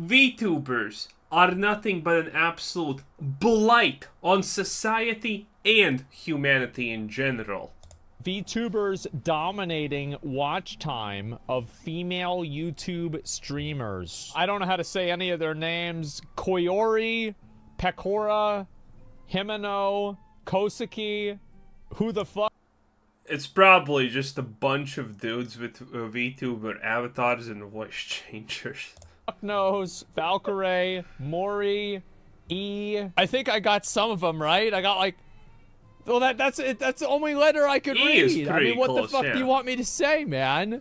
VTubers are nothing but an absolute blight on society and humanity in general. VTubers dominating watch time of female YouTube streamers. I don't know how to say any of their names. Koyori, Pekora, Himeno, Kosuke, who the fuck? It's probably just a bunch of dudes with VTuber avatars and voice changers. Fuck knows. Valkyrie, Mori, E. I think I got some of them right. I got like, well, that's it. That's the only letter I could read. I mean, what the fuck do you want me to say, man?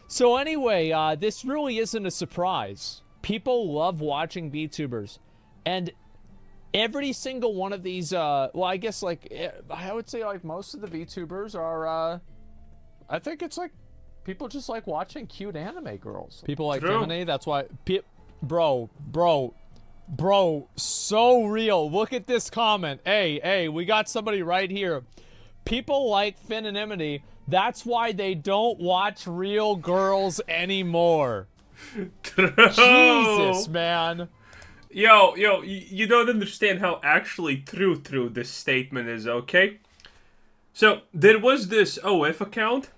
So anyway, this really isn't a surprise. People love watching VTubers, and every single one of these, well, I guess, like, I would say, like, most of the VTubers are, I think it's, like, people just like watching cute anime girls. People like Femini, that's why, bro, so real. Look at this comment. Hey, we got somebody right here. People like Femininity, that's why they don't watch real girls anymore. Jesus, man. Yo, you don't understand how actually true this statement is, okay? So, there was this OF account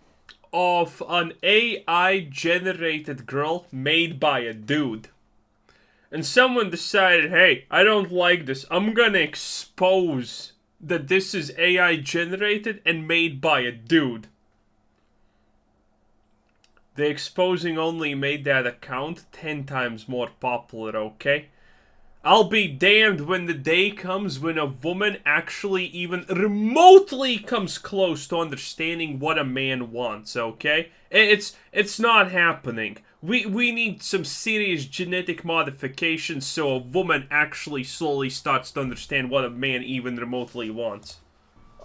of an AI-generated girl made by a dude. And someone decided, hey, I don't like this. I'm gonna expose that this is AI-generated and made by a dude. The exposing only made that account 10 times more popular, okay? I'll be damned when the day comes when a woman actually even remotely comes close to understanding what a man wants, okay? It's not happening. We need some serious genetic modifications so a woman actually slowly starts to understand what a man even remotely wants.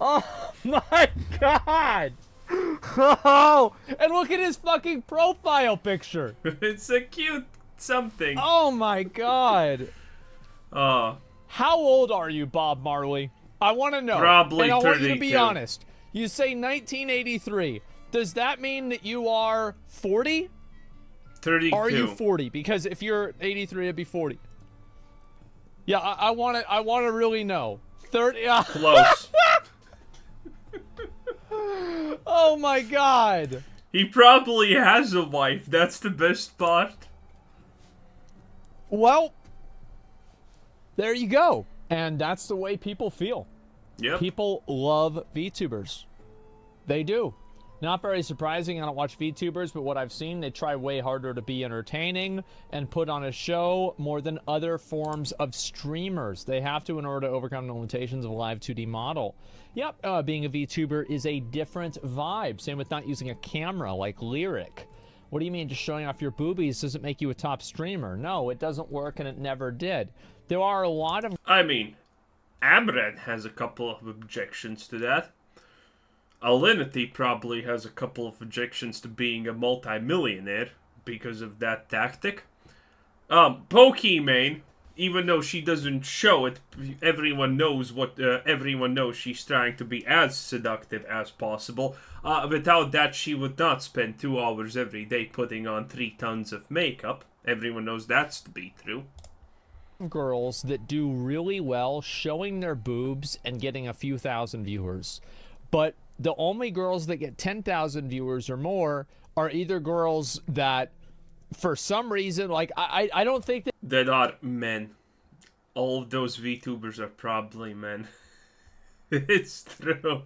Oh my god! Oh, and look at his fucking profile picture. It's a cute something. Oh my god. How old are you, Bob Marley? I want to know. Probably and I 32. want you to be honest. You say 1983. Does that mean that you are 40? 32. Are you 40? Because if you're 83, it'd be 40. Yeah, I want to really know. 30. Close. Oh my god. He probably has a wife. That's the best part. Well, there you go. And that's the way people feel. Yep. People love VTubers. They do. Not very surprising. I don't watch VTubers, but what I've seen, they try way harder to be entertaining and put on a show more than other forms of streamers. They have to in order to overcome the limitations of a live 2D model. Yep, being a VTuber is a different vibe. Same with not using a camera like Lyric. What do you mean just showing off your boobies doesn't make you a top streamer? No, it doesn't work and it never did. There are a lot of... I mean, Amrad has a couple of objections to that. Alinity probably has a couple of objections to being a multi-millionaire because of that tactic. Pokimane, even though she doesn't show it, everyone knows she's trying to be as seductive as possible. Without that, she would not spend 2 hours every day putting on 3 tons of makeup. Everyone knows that's to be true. Girls that do really well showing their boobs and getting a few thousand viewers. But the only girls that get 10,000 viewers or more are either girls that, for some reason, like, I don't think that are men. All of those VTubers are probably men. It's true.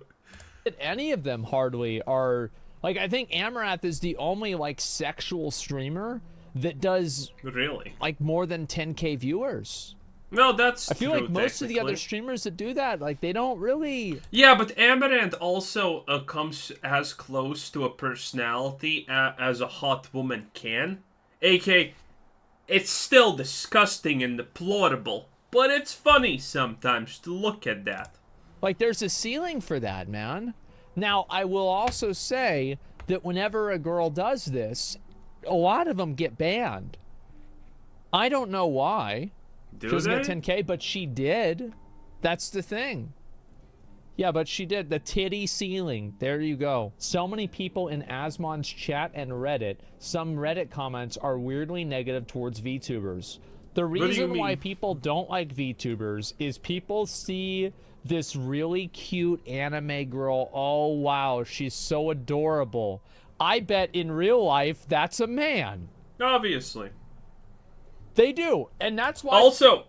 That any of them hardly are, like, I think Amarath is the only, like, sexual streamer that does, really, like, more than 10K viewers. No, that's I feel like most of the other streamers that do that, like, they don't really... Yeah, but Amaranth also comes as close to a personality as a hot woman can. A.K.A. it's still disgusting and deplorable, but it's funny sometimes to look at that. Like, there's a ceiling for that, man. Now, I will also say that whenever a girl does this, a lot of them get banned. I don't know why. She doesn't get 10K, but she did. That's the thing. Yeah, but she did. The titty ceiling. There you go. So many people in Asmon's chat and Reddit, some Reddit comments are weirdly negative towards VTubers. The reason why people don't like VTubers is people see this really cute anime girl. Oh, wow, she's so adorable. I bet in real life, that's a man. Obviously. They do, and that's why... Also,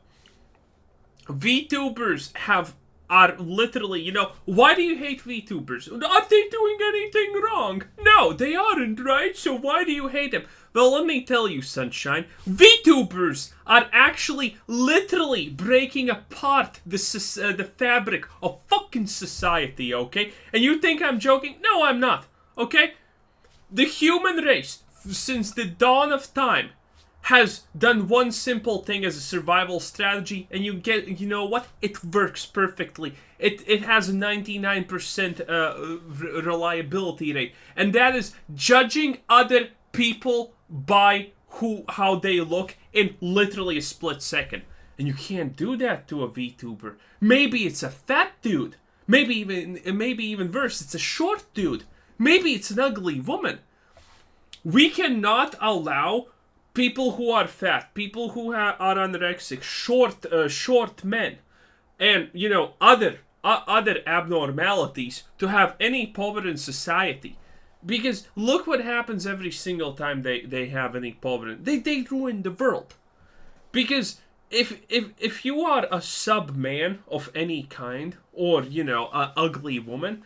VTubers are literally, you know, why do you hate VTubers? Are they doing anything wrong? No, they aren't, right? So why do you hate them? Well, let me tell you, Sunshine, VTubers are actually literally breaking apart the fabric of fucking society, okay? And you think I'm joking? No, I'm not, okay? The human race, since the dawn of time, has done one simple thing as a survival strategy, and you know what? It works perfectly. It has a 99% reliability rate, and that is judging other people by how they look in literally a split second. And you can't do that to a VTuber. Maybe it's a fat dude. Maybe even worse, it's a short dude. Maybe it's an ugly woman. We cannot allow people who are fat, people who are anorexic, short men, and, you know, other abnormalities to have any power in society. Because look what happens every single time they have any power. They ruin the world. Because if you are a sub-man of any kind, or, you know, an ugly woman,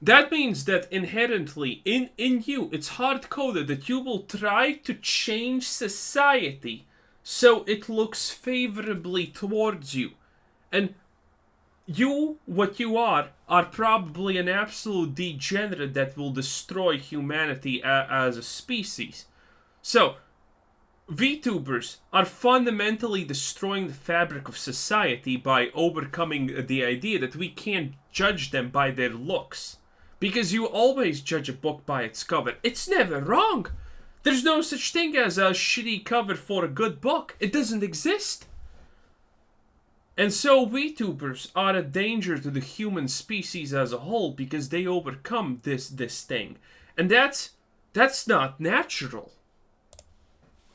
that means that inherently in you, it's hard-coded that you will try to change society so it looks favorably towards you. And what you are probably an absolute degenerate that will destroy humanity as a species. So, VTubers are fundamentally destroying the fabric of society by overcoming the idea that we can't judge them by their looks. Because you always judge a book by its cover. It's never wrong. There's no such thing as a shitty cover for a good book. It doesn't exist. And so VTubers are a danger to the human species as a whole because they overcome this thing. And that's not natural.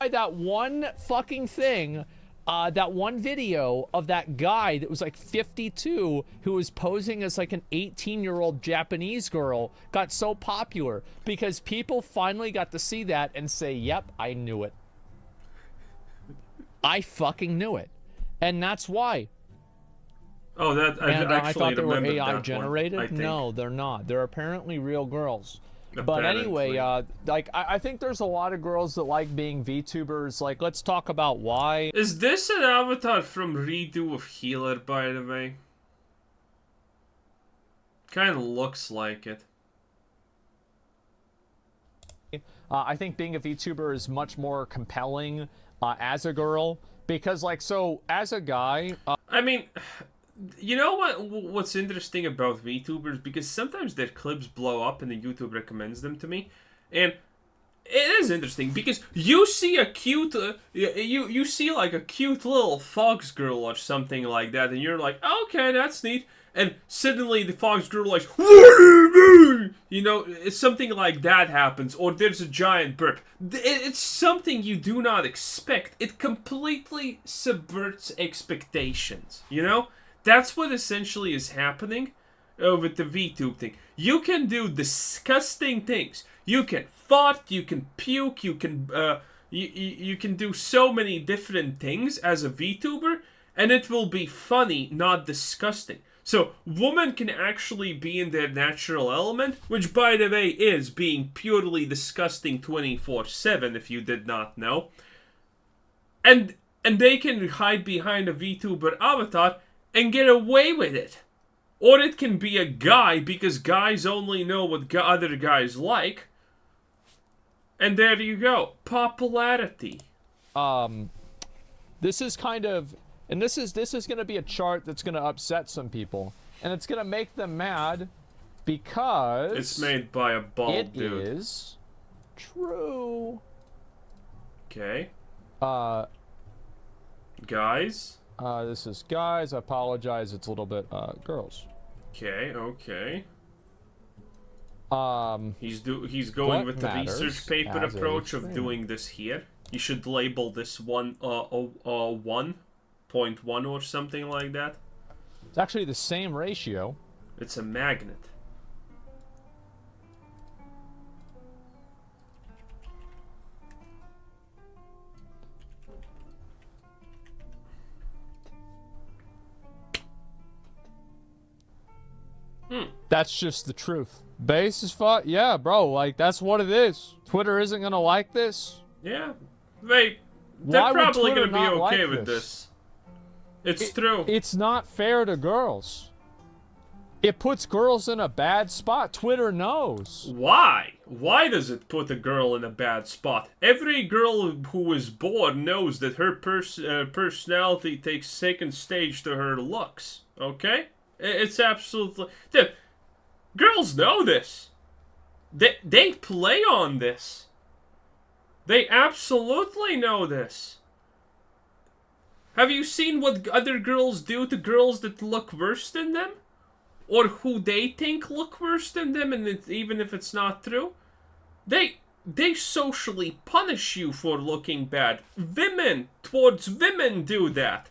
That one fucking thing, that one video of that guy that was like 52 who was posing as like an 18-year-old Japanese girl got so popular because people finally got to see that and say, yep, I knew it. I fucking knew it. And that's why. Oh, I thought they were AI generated? generated. No, they're not. They're apparently real girls. But anyway, like, I think there's a lot of girls that like being VTubers. Like, let's talk about why. Is this an avatar from Redo of Healer, by the way? Kind of looks like it. I think being a VTuber is much more compelling as a girl. Because, like, so, as a guy... I mean... You know what's interesting about VTubers? Because sometimes their clips blow up and then YouTube recommends them to me. And it is interesting because you see a cute... you see like a cute little fox girl or something like that. And you're like, okay, that's neat. And suddenly the fox girl like... You know, it's something like that happens. Or there's a giant burp. It's something you do not expect. It completely subverts expectations. You know? That's what essentially is happening with the VTube thing. You can do disgusting things. You can fart, you can puke, you can you can do so many different things as a VTuber, and it will be funny, not disgusting. So, women can actually be in their natural element, which, by the way, is being purely disgusting 24/7, if you did not know. And they can hide behind a VTuber avatar and get away with it. Or it can be a guy, because guys only know what other guys like. And there you go. Popularity. This is kind of... And this is going to be a chart that's going to upset some people. And it's going to make them mad because... It's made by a bald dude. It is true. Okay. Guys? This is guys. I apologize. It's a little bit, girls. Okay. He's going with the research paper approach of doing this here. You should label this 1.1 or something like that. It's actually the same ratio. It's a magnet. That's just the truth. Base is fun. Yeah, bro. Like, that's what it is. Twitter isn't gonna like this. Yeah. They're probably gonna be okay with this. It's true. It's not fair to girls. It puts girls in a bad spot. Twitter knows. Why? Why does it put a girl in a bad spot? Every girl who is born knows that her personality takes second stage to her looks. Okay? It's absolutely... Dude, girls know this. They play on this. They absolutely know this. Have you seen what other girls do to girls that look worse than them? Or who they think look worse than them, and even if it's not true? They socially punish you for looking bad. Women towards women do that.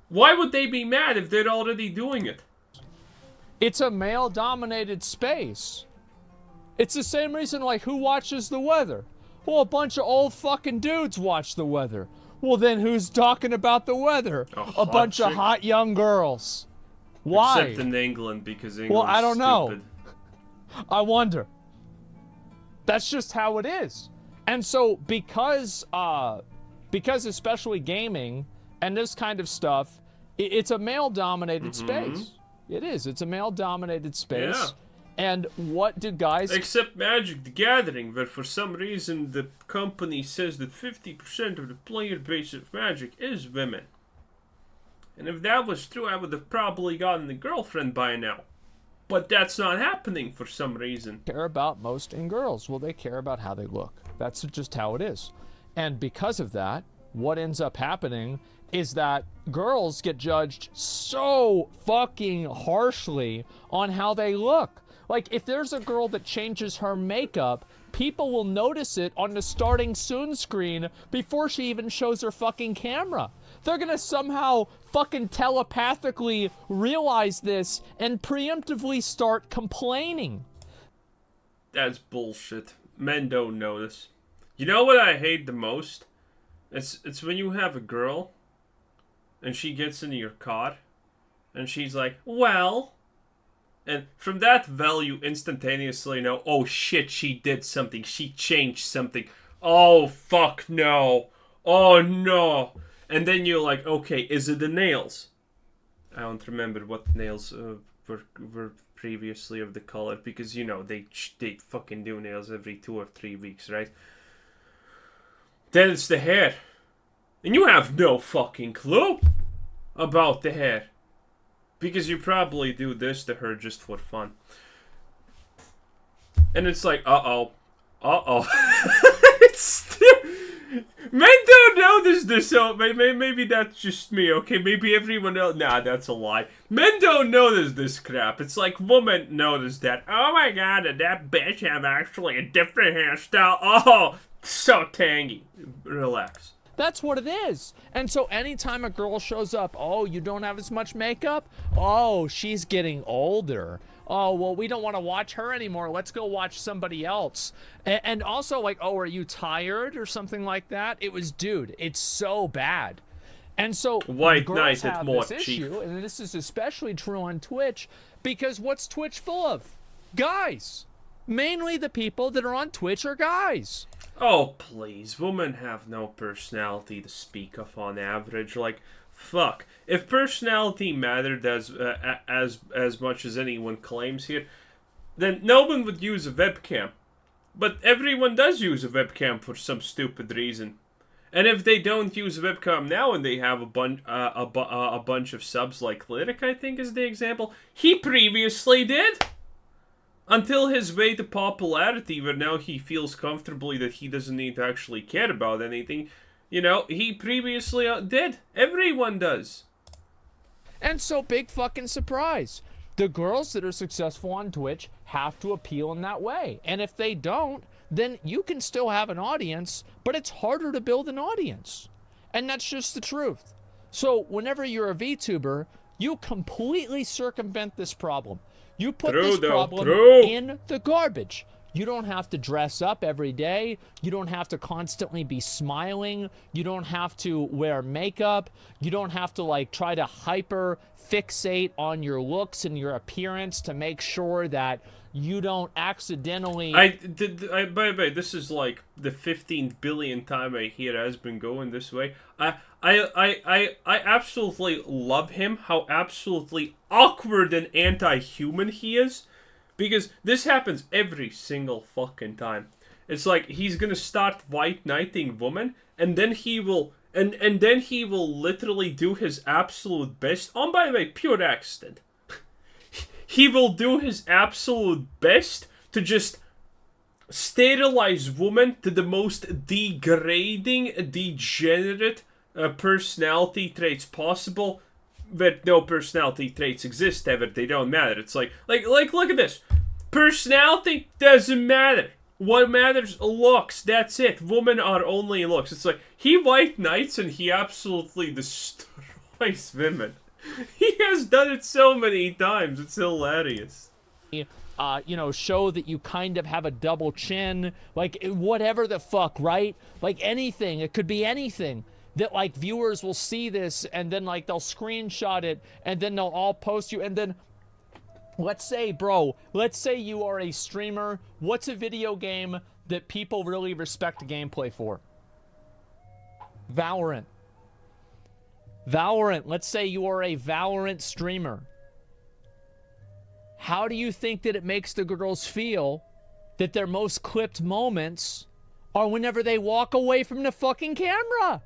Why would they be mad if they're already doing it? It's a male-dominated space. It's the same reason, like, who watches the weather? Well, a bunch of old fucking dudes watch the weather. Well, then who's talking about the weather? A bunch of hot young girls. Why? Except in England, because England's well, I don't stupid. know. I wonder. That's just how it is. And so, because especially gaming and this kind of stuff, it's a male-dominated space. It is. It's a male-dominated space. Yeah. And what do guys... Except Magic the Gathering, where for some reason the company says that 50% of the player base of Magic is women. And if that was true, I would have probably gotten a girlfriend by now. But that's not happening for some reason. Care about most in girls? Well, they care about how they look. That's just how it is. And because of that, what ends up happening is that girls get judged so fucking harshly on how they look. Like, if there's a girl that changes her makeup, people will notice it on the starting soon screen before she even shows her fucking camera. They're gonna somehow fucking telepathically realize this and preemptively start complaining. That's bullshit. Men don't know this. You know what I hate the most? It's when you have a girl and she gets into your car and she's like, well... And from that value, instantaneously know, oh shit, she did something. She changed something. Oh, fuck, no. Oh, no. And then you're like, okay, is it the nails? I don't remember what nails were previously of the color. Because, you know, they fucking do nails every 2 or 3 weeks, right? Then it's the hair. And you have no fucking clue about the hair. Because you probably do this to her just for fun. And it's like, uh-oh. Men don't notice this, so maybe that's just me, okay? Maybe everyone else... Nah, that's a lie. Men don't notice this crap. It's like women notice that. Oh my god, did that bitch have actually a different hairstyle? Oh, so tangy. Relax. That's what it is. And so anytime a girl shows up, oh, you don't have as much makeup? Oh, she's getting older. Oh, well, we don't want to watch her anymore. Let's go watch somebody else. And also, like, oh, are you tired or something like that? It was, dude, it's so bad. And so White Knight have more this cheap. issue, and this is especially true on Twitch, because what's Twitch full of? Guys. Mainly the people that are on Twitch are guys. Oh, please. Women have no personality to speak of on average. Like, fuck. If personality mattered as much as anyone claims here, then no one would use a webcam. But everyone does use a webcam for some stupid reason. And if they don't use a webcam now and they have a bunch of subs like Lyric, I think is the example, he previously did. Until his way to popularity, where now he feels comfortably that he doesn't need to actually care about anything. You know, he previously did. Everyone does. And so, big fucking surprise. The girls that are successful on Twitch have to appeal in that way. And if they don't, then you can still have an audience, but it's harder to build an audience. And that's just the truth. So whenever you're a VTuber, you completely circumvent this problem. You put this problem in the garbage. You don't have to dress up every day. You don't have to constantly be smiling. You don't have to wear makeup. You don't have to like try to hyper fixate on your looks and your appearance to make sure that you don't accidentally. By the way, this is like the 15th billionth time I hear it has been going this way. I absolutely love him. How absolutely awkward and anti-human he is. Because this happens every single fucking time. It's like he's gonna start white knighting women, and then he will, and then he will literally do his absolute best. Oh, by the way, pure accident. He will do his absolute best to just sterilize women to the most degrading, degenerate personality traits possible. But no personality traits exist ever. They don't matter. It's like look at this. Personality doesn't matter. What matters? Looks. That's it. Women are only looks. It's like he white knights and he absolutely destroys women. He has done it so many times. It's hilarious. You know, show that you kind of have a double chin. Like whatever the fuck, right? Like anything. It could be anything. That like viewers will see this and then like they'll screenshot it and then they'll all post you and then let's say you are a streamer. What's a video game that people really respect gameplay for? Valorant. Let's say you are a Valorant streamer. How do you think that it makes the girls feel that their most clipped moments are whenever they walk away from the fucking camera?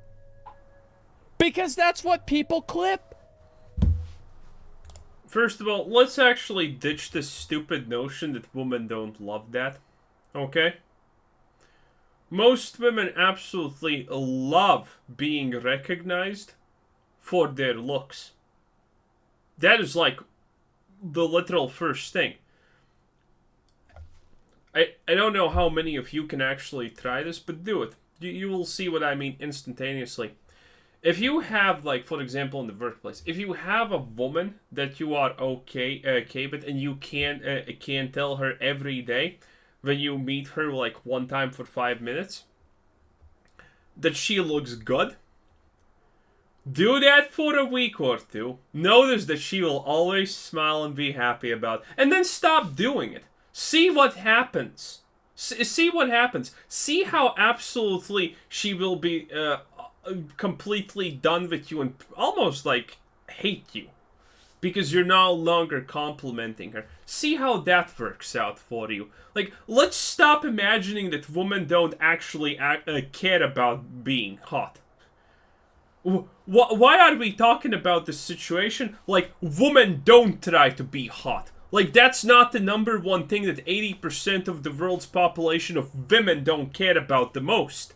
Because that's what people clip. First of all, let's actually ditch this stupid notion that women don't love that. Okay? Most women absolutely love being recognized for their looks. That is like the literal first thing. I don't know how many of you can actually try this, but do it. You will see what I mean instantaneously. If you have, like, for example, in the workplace, if you have a woman that you are okay with and you can tell her every day when you meet her, like, one time for 5 minutes, that she looks good, do that for a week or two. Notice that she will always smile and be happy about it. And then stop doing it. See what happens. See what happens. See how absolutely she will be completely done with you and almost like hate you because you're no longer complimenting her. See how that works out for you. Like, let's stop imagining that women don't actually care about being hot. Why are we talking about this situation like women don't try to be hot? Like, that's not the number one thing that 80% of the world's population of women don't care about the most.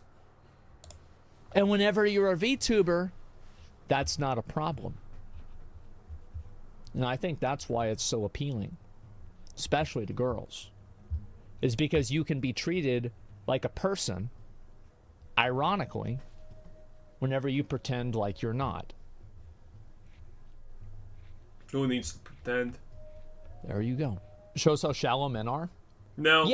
And whenever you're a VTuber, that's not a problem. And I think that's why it's so appealing, especially to girls, is because you can be treated like a person, ironically, whenever you pretend like you're not. Who needs to pretend? There you go. Shows how shallow men are? No.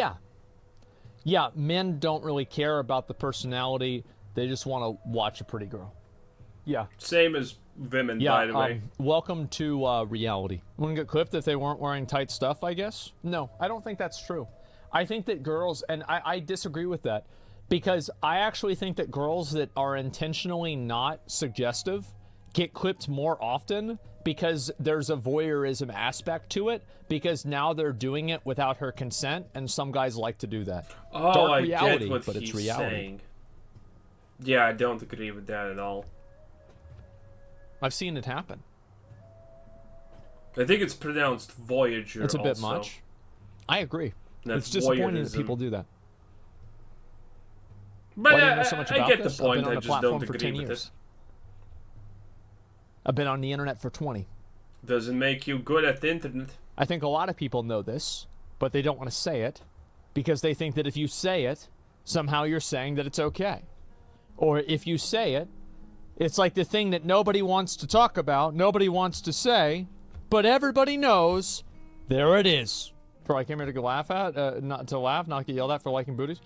Yeah, men don't really care about the personality. They just want to watch a pretty girl. Yeah. Same as women, by the way. Welcome to reality. Wouldn't get clipped if they weren't wearing tight stuff, I guess? No, I don't think that's true. I think that girls, and I disagree with that, because I actually think that girls that are intentionally not suggestive get clipped more often because there's a voyeurism aspect to it, because now they're doing it without her consent, and some guys like to do that. Oh, Dark reality, I get what but he's it's reality. saying. Yeah, I don't agree with that at all. I've seen it happen. I think it's pronounced Voyager. It's a bit also. much. I agree. That's it's disappointing voyeurism. that people do that. But Why do you know so much about I get this? the point. I've been on I the just platform don't for agree 10 with years. it. I've been on the internet for 20. Doesn't make you good at the internet. I think a lot of people know this, but they don't want to say it because they think that if you say it, somehow you're saying that it's okay. Or if you say it, it's like the thing that nobody wants to talk about, nobody wants to say, but everybody knows, there it is. For I came here to laugh at, not to laugh, not get yelled at for liking booties.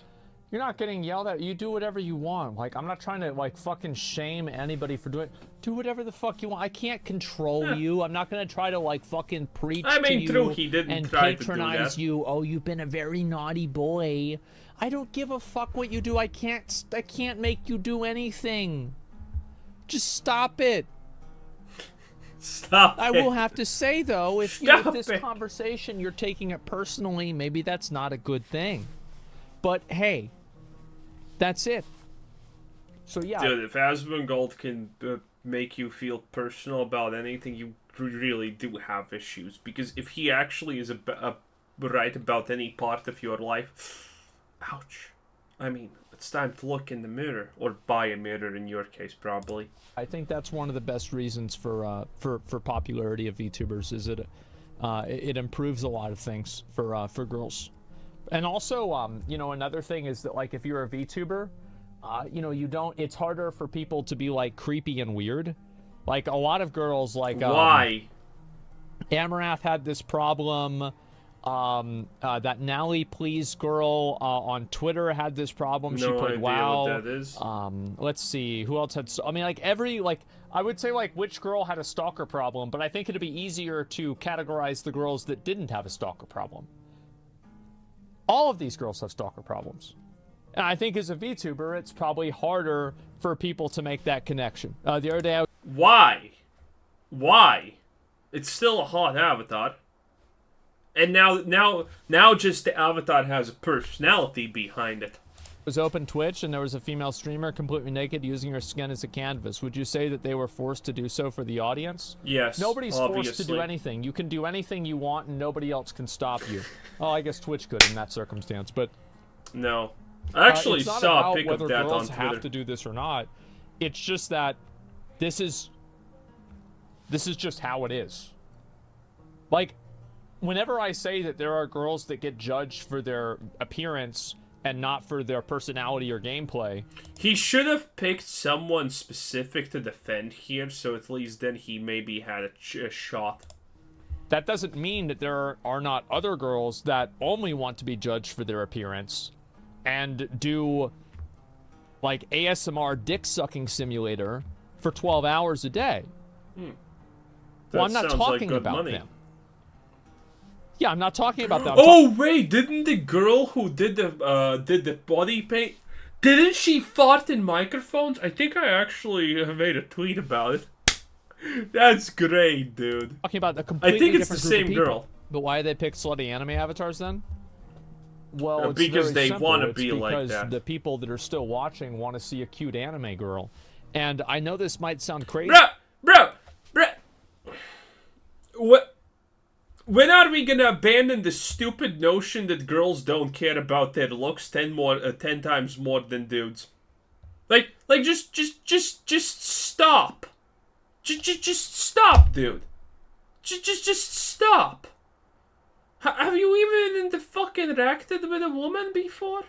You're not getting yelled at. You do whatever you want. Like, I'm not trying to, like, fucking shame anybody for doing... Do whatever the fuck you want. I can't control you. I'm not gonna try to, like, fucking preach to you true, he didn't and try to do patronize that. you. Oh, you've been a very naughty boy. I don't give a fuck what you do. I can't make you do anything. Just stop it. Stop I it. will have to say, though, if this conversation, you're taking it personally, maybe that's not a good thing. But, hey... That's it. So yeah. Dude, if Asmongold can make you feel personal about anything, you really do have issues. Because if he actually is right about any part of your life, ouch. I mean, it's time to look in the mirror, or buy a mirror in your case, probably. I think that's one of the best reasons for popularity of VTubers is it improves a lot of things for girls. And also, you know, another thing is that, like, if you're a VTuber, you know, it's harder for people to be, like, creepy and weird. Like, a lot of girls, like... Why? Amarath had this problem. That Nally Please girl on Twitter had this problem. She played idea WoW. what that is. Let's see. Who else had... I mean, like, I would say, like, which girl had a stalker problem, but I think it'd be easier to categorize the girls that didn't have a stalker problem. All of these girls have stalker problems. And I think as a VTuber, it's probably harder for people to make that connection. The other day Why? Why? It's still a hot avatar. And now just the avatar has a personality behind it. was open Twitch and there was a female streamer completely naked using her skin as a canvas. Would you say that they were forced to do so for the audience? Yes, Nobody's forced to do anything. You can do anything you want and nobody else can stop you. Oh, I guess Twitch could in that circumstance, but... No. I actually saw a pic of that on Twitter. It's not about whether girls have to do this or not. It's just that this is just how it is. Like, whenever I say that there are girls that get judged for their appearance and not for their personality or gameplay... He should have picked someone specific to defend here, so at least then he maybe had a shot. That doesn't mean that there are not other girls that only want to be judged for their appearance and do, like, ASMR dick-sucking simulator for 12 hours a day. Well, I'm not talking about them. Yeah, I'm not talking about that. Oh wait, didn't the girl who did the body paint, didn't she fart in microphones? I think I actually made a tweet about it. That's great, dude. Talking about a completely I think it's the different group same of people. girl. But why did they pick slutty anime avatars then? Well, it's because very they simple. want to It's be like that. Because the people that are still watching want to see a cute anime girl. And I know this might sound crazy. Bro. What? When are we gonna abandon the stupid notion that girls don't care about their looks 10 times more than dudes? Like just stop. Just stop, dude. Just stop. Have you even interacted with a woman before?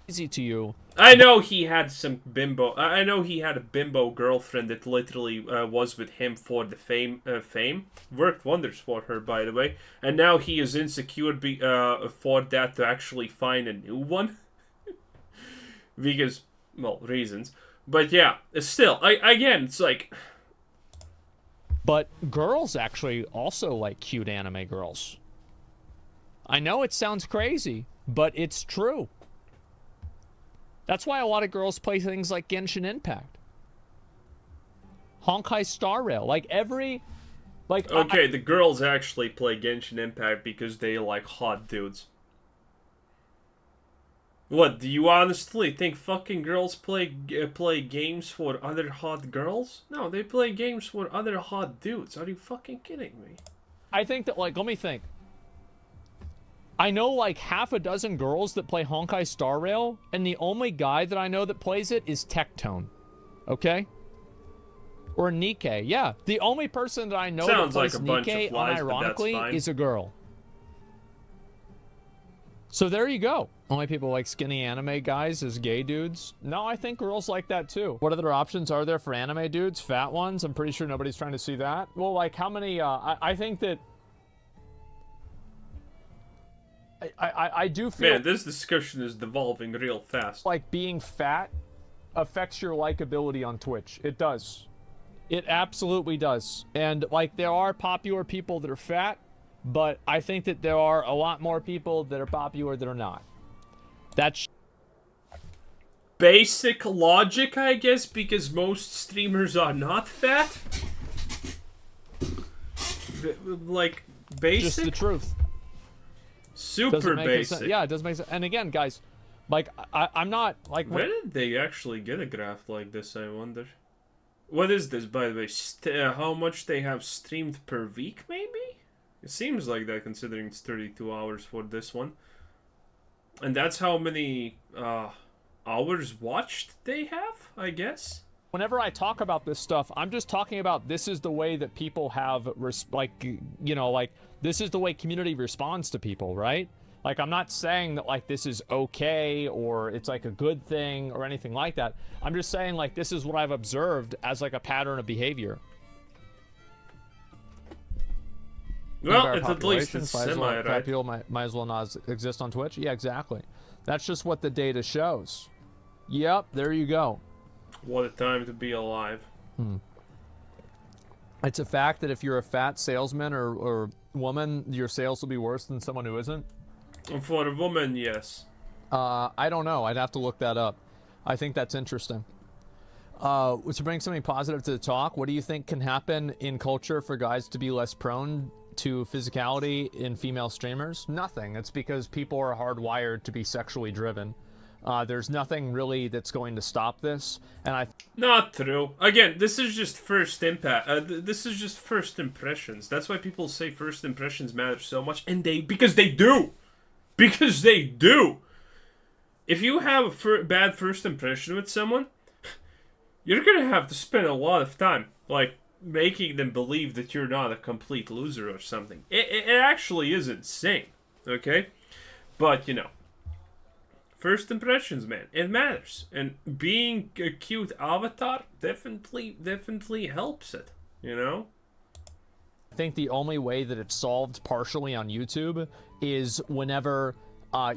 Easy to you. I know he had some bimbo. I know he had a bimbo girlfriend that literally was with him for the fame. Worked wonders for her, by the way. And now he is insecure for that to actually find a new one. Because, well, reasons. But yeah, still, again, it's like... But girls actually also like cute anime girls. I know it sounds crazy, but it's true. That's why a lot of girls play things like Genshin Impact. Honkai Star Rail. Like, every... Like, okay, the girls actually play Genshin Impact because they like hot dudes. What, do you honestly think fucking girls play games for other hot girls? No, they play games for other hot dudes. Are you fucking kidding me? I think that, like, let me think. I know, like, half a dozen girls that play Honkai Star Rail, and the only guy that I know that plays it is Tectone. Okay? Or Nikkei. Yeah, the only person that I know Sounds that plays like a bunch Nikkei of lies, but that's unironically fine. is a girl. So there you go. Only people like skinny anime guys as gay dudes. No, I think girls like that too. What other options are there for anime dudes? Fat ones? I'm pretty sure nobody's trying to see that. Well, like how many, I think that I do feel... Man, this discussion is devolving real fast. Like being fat affects your likability on Twitch. It does. It absolutely does. And like there are popular people that are fat, but I think that there are a lot more people that are popular that are not. That's basic logic, I guess, because most streamers are not fat. Like, basic? just the truth. Super basic. Yeah, it doesn't make sense. And again, guys, like, I'm not, like... Where did they actually get a graph like this, I wonder? What is this, by the way? How much they have streamed per week, maybe? It seems like that, considering it's 32 hours for this one. And that's how many hours watched they have, I guess? Whenever I talk about this stuff, I'm just talking about this is the way that people have, this is the way community responds to people, right? Like, I'm not saying that, like, this is okay or it's, like, a good thing or anything like that. I'm just saying, like, this is what I've observed as, like, a pattern of behavior. Well, it's at least it's semi, right? People might as well not exist on Twitch. Yeah, exactly. That's just what the data shows. Yep, there you go. What a time to be alive. It's a fact that if you're a fat salesman or woman, your sales will be worse than someone who isn't. For a woman, yes. I don't know. I'd have to look that up. I think that's interesting. To bring something positive to the talk, what do you think can happen in culture for guys to be less prone to physicality in female streamers? Nothing. It's because people are hardwired to be sexually driven. There's nothing really that's going to stop this, and not true. Again, this is just first impact. This is just first impressions. That's why people say first impressions matter so much, and because they do. Because they do. If you have a bad first impression with someone, you're gonna have to spend a lot of time, like, making them believe that you're not a complete loser or something. It actually is insane, okay? But, you know, first impressions, man, it matters. And being a cute avatar definitely helps it, you know? I think the only way that it's solved partially on YouTube is whenever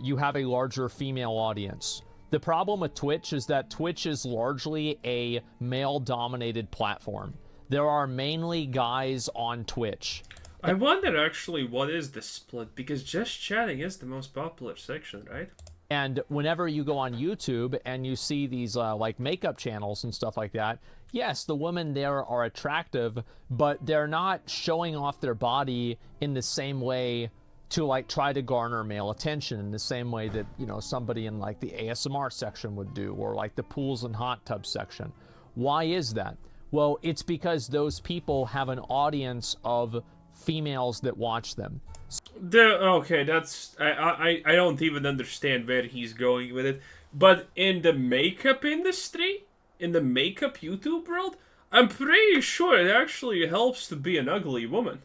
you have a larger female audience. The problem with Twitch is that Twitch is largely a male-dominated platform. There are mainly guys on Twitch. I wonder actually what is the split, because just chatting is the most popular section, right? And whenever you go on YouTube and you see these like makeup channels and stuff like that, yes, the women there are attractive, but they're not showing off their body in the same way to like try to garner male attention in the same way that, you know, somebody in like the ASMR section would do, or like the pools and hot tub section. Why is that? Well, it's because those people have an audience of females that watch them. Okay, that's... I don't even understand where he's going with it. But in the makeup industry, in the makeup YouTube world, I'm pretty sure it actually helps to be an ugly woman.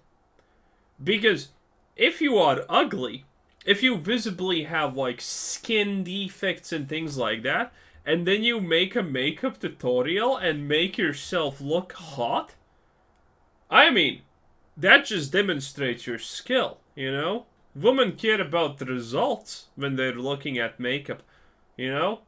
Because if you are ugly, if you visibly have, like, skin defects and things like that, and then you make a makeup tutorial and make yourself look hot, I mean, that just demonstrates your skill, you know? Women care about the results when they're looking at makeup, you know?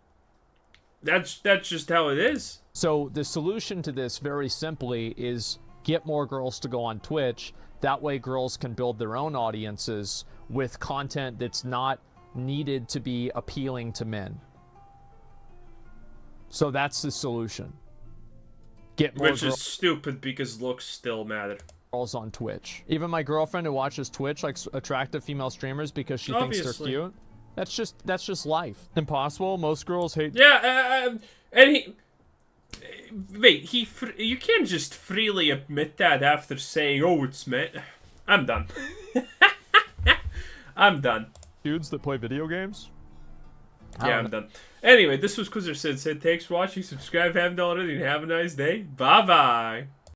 That's just how it is. So the solution to this, very simply, is get more girls to go on Twitch. That way girls can build their own audiences with content that's not needed to be appealing to men. So that's the solution. Get more Which is stupid because looks still matter. Girls on Twitch. Even my girlfriend who watches Twitch likes attractive female streamers because she thinks they're cute. That's just life. Impossible. Most girls hate. Yeah, and he. Wait, you can't just freely admit that after saying, "Oh, it's me." I'm done. I'm done. Dudes that play video games. Yeah, I'm done. Anyway, this was Quizzer Said. Thanks for watching. Subscribe if you haven't already, and have a nice day. Bye bye.